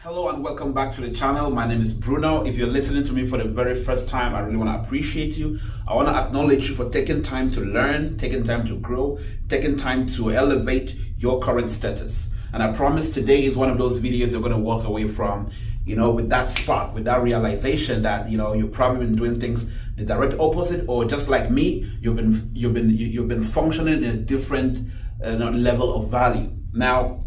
Hello and welcome back to the channel. My name is Bruno. If you're listening to me for the very first time, I really want to appreciate you. I want to acknowledge you for taking time to learn, taking time to grow, taking time to elevate your current status. And I promise today is one of those videos you're going to walk away from, with that spark, with that realization that, you've probably been doing things the direct opposite, or just like me, you've been functioning in a different level of value. Now,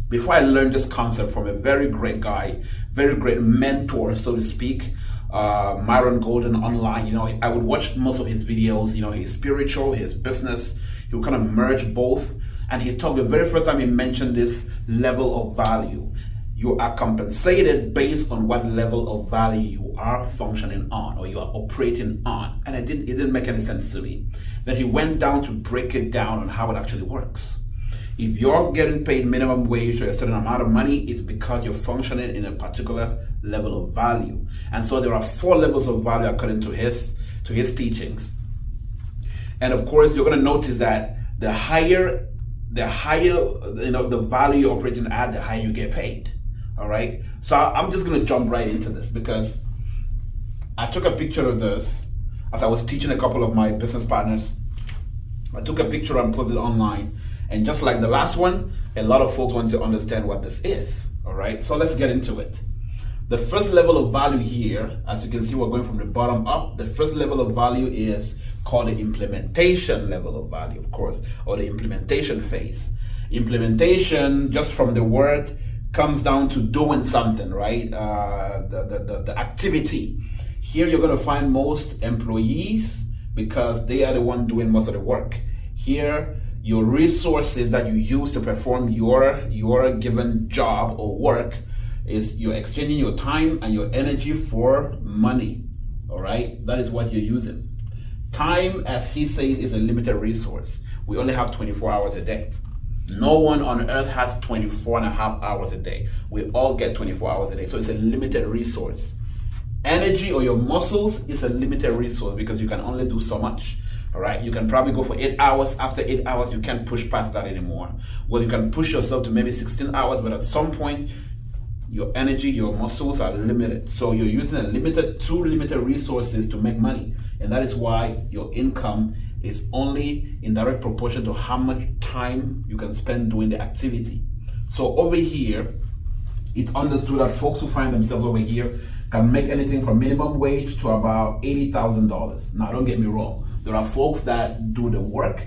before I learned this concept from a very great guy, very great mentor, so to speak, Myron Golden online, I would watch most of his videos, his spiritual, his business, he would kind of merge both. And he talked the very first time he mentioned this level of value. You are compensated based on what level of value you are functioning on or you are operating on. And it didn't make any sense to me. Then he went down to break it down on how it actually works. If you're getting paid minimum wage or a certain amount of money, it's because you're functioning in a particular level of value. And so there are 4 levels of value according to his teachings. And of course, you're going to notice that the higher the value you're operating at, the higher you get paid. All right. So I'm just going to jump right into this because I took a picture of this as I was teaching a couple of my business partners. I took a picture and put it online. And just like the last one, a lot of folks want to understand what this is. All right. So let's get into it. The first level of value here, as you can see, we're going from the bottom up. The first level of value is called the implementation level of value, of course, or the implementation phase. Implementation, just from the word, comes down to doing something, right? The activity. Here you're going to find most employees because they are the one doing most of the work. Here, your resources that you use to perform your given job or work is you're exchanging your time and your energy for money. All right, that is what you're using. Time, as he says, is a limited resource. We only have 24 hours a day. No one on earth has 24 and a half hours a day. We all get 24 hours a day. So it's a limited resource. Energy or your muscles is a limited resource because you can only do so much. All right, you can probably go for 8 hours. After 8 hours, you can't push past that anymore. Well, you can push yourself to maybe 16 hours, but at some point, your energy, your muscles are limited. So you're using two limited resources to make money. And that is why your income is only in direct proportion to how much time you can spend doing the activity. So over here, it's understood that folks who find themselves over here can make anything from minimum wage to about $80,000. Now, don't get me wrong. There are folks that do the work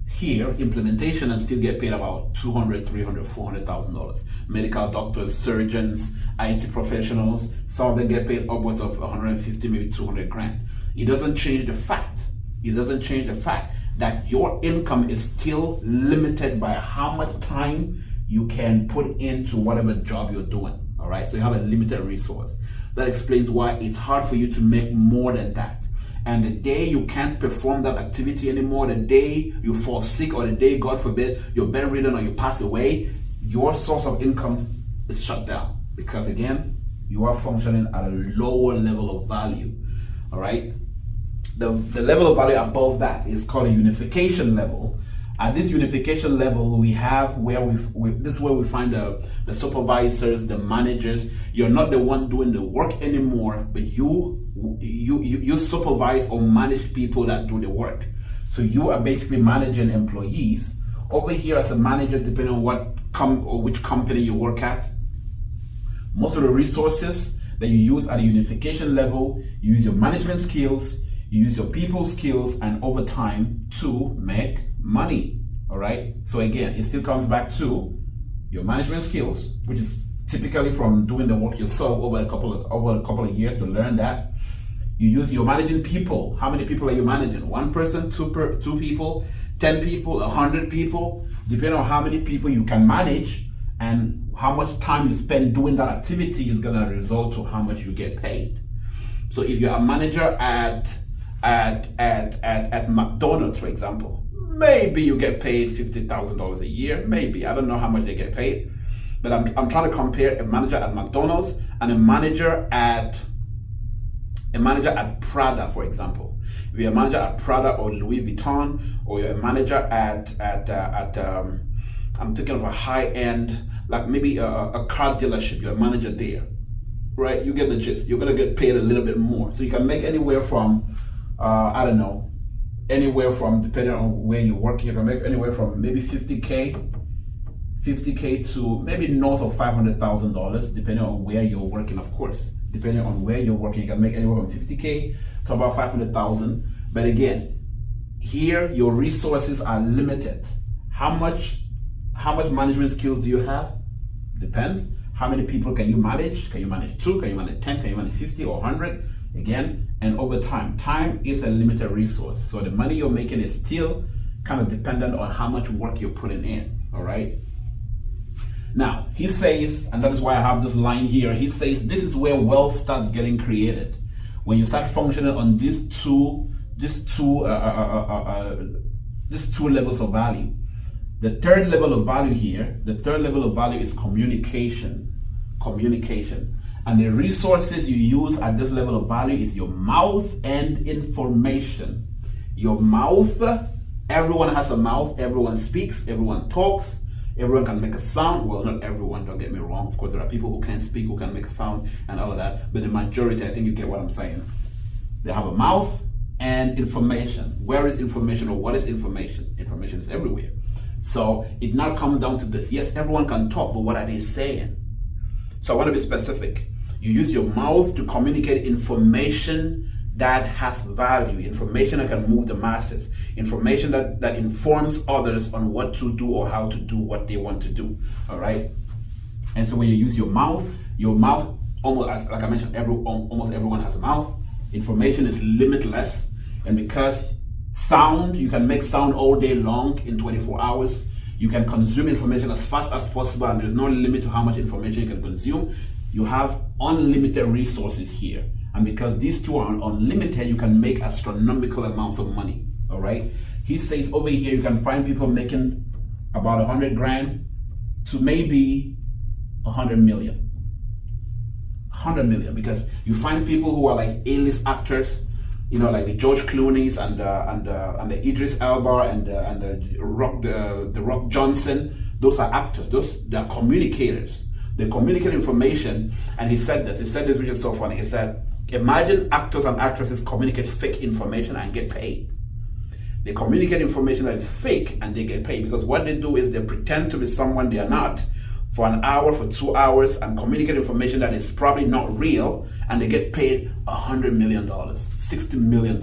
here, implementation, and still get paid about $200,000, $300,000, $400,000. Medical doctors, surgeons, IT professionals, some of them get paid upwards of 150, maybe 200 grand. It doesn't change the fact. It doesn't change the fact that your income is still limited by how much time you can put into whatever job you're doing. All right, so you have a limited resource. That explains why it's hard for you to make more than that. And the day you can't perform that activity anymore, the day you fall sick, or the day, God forbid, you're bedridden or you pass away, your source of income is shut down. Because again, you are functioning at a lower level of value. All right. The level of value above that is called a unification level. At this unification level, we have this is where we find the supervisors, the managers. You're not the one doing the work anymore, but you supervise or manage people that do the work. So you are basically managing employees. Over here as a manager, depending on which company you work at, most of the resources that you use at the unification level, you use your management skills, you use your people skills, and over time to make money. All right. So again, it still comes back to your management skills, which is typically from doing the work yourself over a couple of years to learn that. You're managing people. How many people are you managing? 1 person, 2 people, 10 people, 100 people, depending on how many people you can manage and how much time you spend doing that activity is going to result to how much you get paid. So if you're a manager at McDonald's, for example, maybe you get paid $50,000 a year. Maybe. I don't know how much they get paid. But I'm trying to compare a manager at McDonald's and a manager at Prada, for example. If you're a manager at Prada or Louis Vuitton, or you're a manager at I'm thinking of a high-end like maybe a car dealership, you're a manager there, right? You get the gist. You're gonna get paid a little bit more. So you can make anywhere from, I don't know, anywhere from, depending on where you're working, you can make anywhere from maybe 50K to maybe north of $500,000, depending on where you're working, of course. Depending on where you're working, you can make anywhere from 50K to about 500,000. But again, here your resources are limited. How much management skills do you have? Depends. How many people can you manage? Can you manage 2? Can you manage 10? Can you manage 50 or 100? Again, and over time is a limited resource. So the money you're making is still kind of dependent on how much work you're putting in, all right? Now, he says, and that is why I have this line here, he says this is where wealth starts getting created. When you start functioning on these two levels of value. The third level of value here, is communication. And the resources you use at this level of value is your mouth and information. Your mouth, everyone has a mouth, everyone speaks, everyone talks, everyone can make a sound. Well, not everyone, don't get me wrong. Of course, there are people who can't speak, who can make a sound and all of that. But the majority, I think you get what I'm saying. They have a mouth and information. Where is information, or what is information? Information is everywhere. So it now comes down to this. Yes, everyone can talk, but what are they saying? So I want to be specific. You use your mouth to communicate information that has value, information that can move the masses, information that informs others on what to do or how to do what they want to do, all right? And so when you use your mouth, almost, like I mentioned, almost everyone has a mouth. Information is limitless, and because sound, you can make sound all day long in 24 hours. You can consume information as fast as possible, and there's no limit to how much information you can consume. You have unlimited resources here. And because these two are unlimited, you can make astronomical amounts of money, all right? He says over here, you can find people making about 100 grand to maybe 100 million. 100 million, because you find people who are like A-list actors, you know, like the George Clooney's and the Idris Elba and the Rock Johnson. Those are actors. They are communicators. They communicate information. And he said this, which is so funny. He said, imagine actors and actresses communicate fake information and get paid. They communicate information that is fake and they get paid, because what they do is they pretend to be someone they are not for an hour, for 2 hours, and communicate information that is probably not real, and they get paid $100 million, $60 million.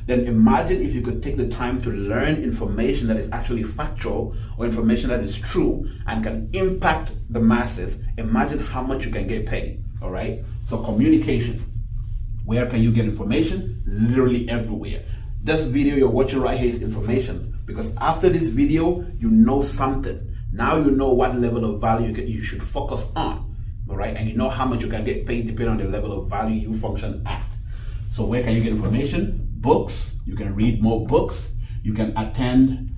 Then imagine if you could take the time to learn information that is actually factual, or information that is true and can impact the masses. Imagine how much you can get paid, all right? So communication. Where can you get information? Literally everywhere. This video you're watching right here is information, because after this video, you know something. Now you know what level of value you should focus on, all right? And you know how much you can get paid depending on the level of value you function at. So where can you get information? Books. You can read more books. You can attend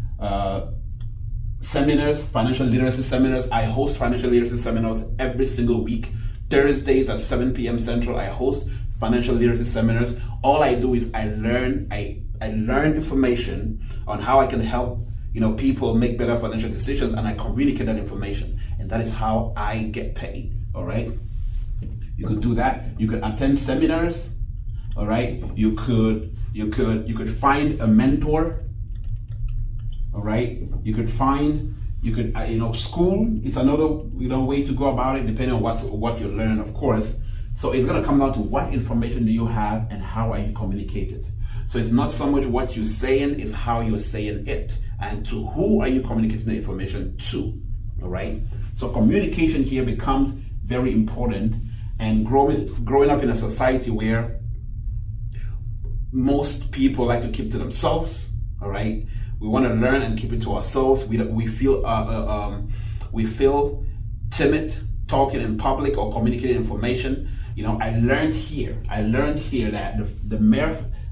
seminars, financial literacy seminars. I host financial literacy seminars every single week. Thursdays at 7 p.m. Central, I host financial literacy seminars. All I do is I learn information on how I can help people make better financial decisions, and I communicate that information, and that is how I get paid. All right, you could do that. You could attend seminars. All right, you could find a mentor. All right, school is another way to go about it, depending on what you learn, of course. So it's going to come down to what information do you have and how are you communicating it. So it's not so much what you're saying, it's how you're saying it, and to who are you communicating the information to, all right? So communication here becomes very important, and growing up in a society where most people like to keep to themselves, all right? We want to learn and keep it to ourselves. We feel timid talking in public or communicating information. I learned here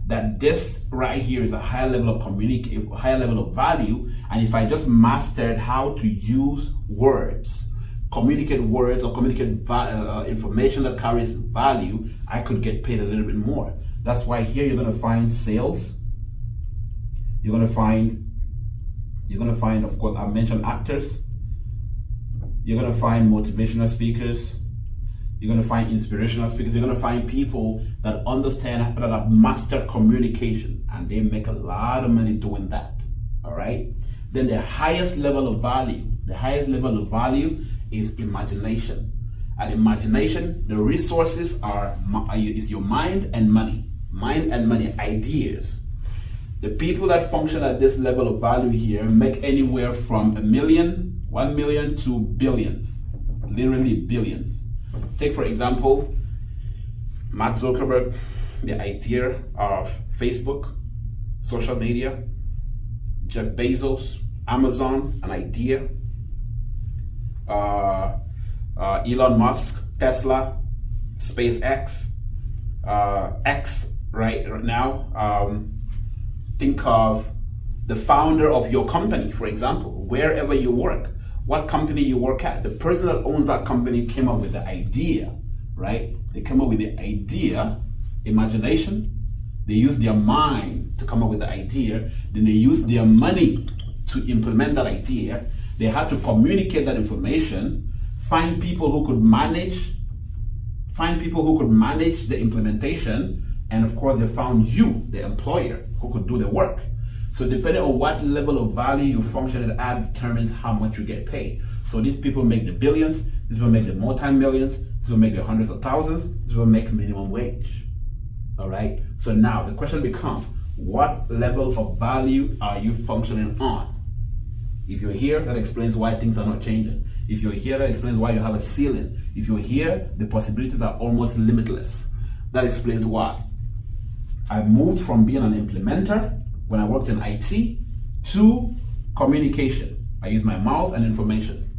that this right here is a high level of high level of value. And if I just mastered how to use words, communicate words, or communicate information that carries value, I could get paid a little bit more. That's why here you're going to find sales. You're going to find, of course, I mentioned actors. You're going to find motivational speakers. You're going to find inspirational speakers. You're going to find people that understand, that have mastered communication, and they make a lot of money doing that. All right. Then the highest level of value is imagination. And imagination, the resources is your mind and money. Mind and money, ideas. The people that function at this level of value here make anywhere from 1 million to billions, literally billions. Take, for example, Mark Zuckerberg, the idea of Facebook, social media. Jeff Bezos, Amazon, an idea. Elon Musk, Tesla, SpaceX, X right now. Think of the founder of your company, for example, wherever you work, what company you work at. The person that owns that company came up with the idea, right? They came up with the idea, imagination. They used their mind to come up with the idea. Then they used their money to implement that idea. They had to communicate that information, find people who could manage the implementation, and of course they found you, the employer, who could do the work. So depending on what level of value you function at determines how much you get paid. So these people make the billions, these people make the multi-millions, these people make the hundreds of thousands, these people make minimum wage. All right. So now the question becomes, what level of value are you functioning on? If you're here, that explains why things are not changing. If you're here, that explains why you have a ceiling. If you're here, the possibilities are almost limitless. That explains why. I moved from being an implementer when I worked in IT to communication. I use my mouth and information.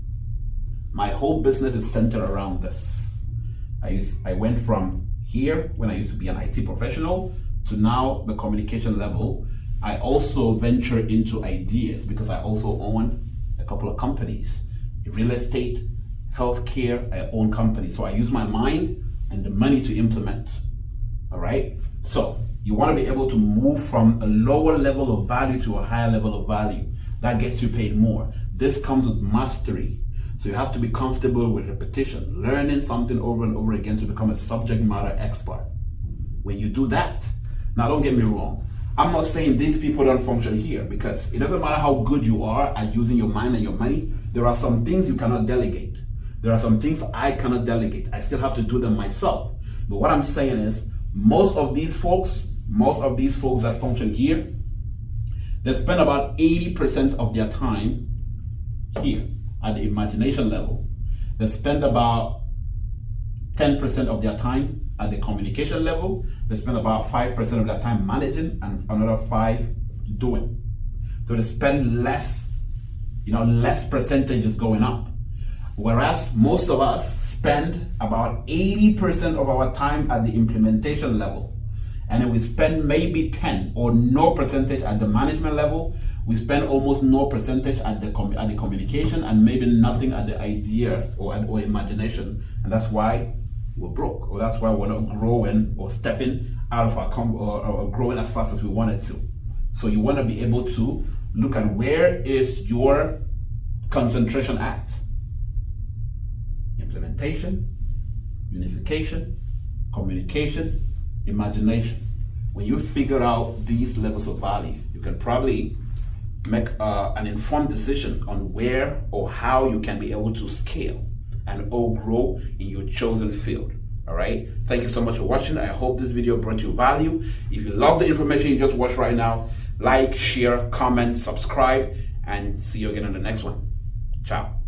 My whole business is centered around this. I went from here when I used to be an IT professional to now the communication level. I also venture into ideas because I also own a couple of companies, real estate, healthcare. I own companies. So I use my mind and the money to implement. All right. So you want to be able to move from a lower level of value to a higher level of value. That gets you paid more. This comes with mastery. So you have to be comfortable with repetition, learning something over and over again to become a subject matter expert. When you do that, now don't get me wrong, I'm not saying these people don't function here, because it doesn't matter how good you are at using your mind and your money, there are some things you cannot delegate. There are some things I cannot delegate. I still have to do them myself. But what I'm saying is, most of these folks that function here, they spend about 80% of their time here at the imagination level. They spend about 10% of their time at the communication level. They spend about 5% of their time managing and another 5% doing. So they spend less, less percentage is going up. Whereas most of us spend about 80% of our time at the implementation level. And then we spend maybe 10 or no percentage at the management level. We spend almost no percentage at the communication, and maybe nothing at the idea or imagination. And that's why we're broke, or that's why we're not growing or stepping out of our or growing as fast as we wanted to. So you want to be able to look at where is your concentration at. Implementation, unification, communication, imagination. When you figure out these levels of value, you can probably make an informed decision on where or how you can be able to scale and or grow in your chosen field. All right. Thank you so much for watching. I hope this video brought you value. If you love the information you just watched right now, like, share, comment, subscribe, and see you again on the next one. Ciao.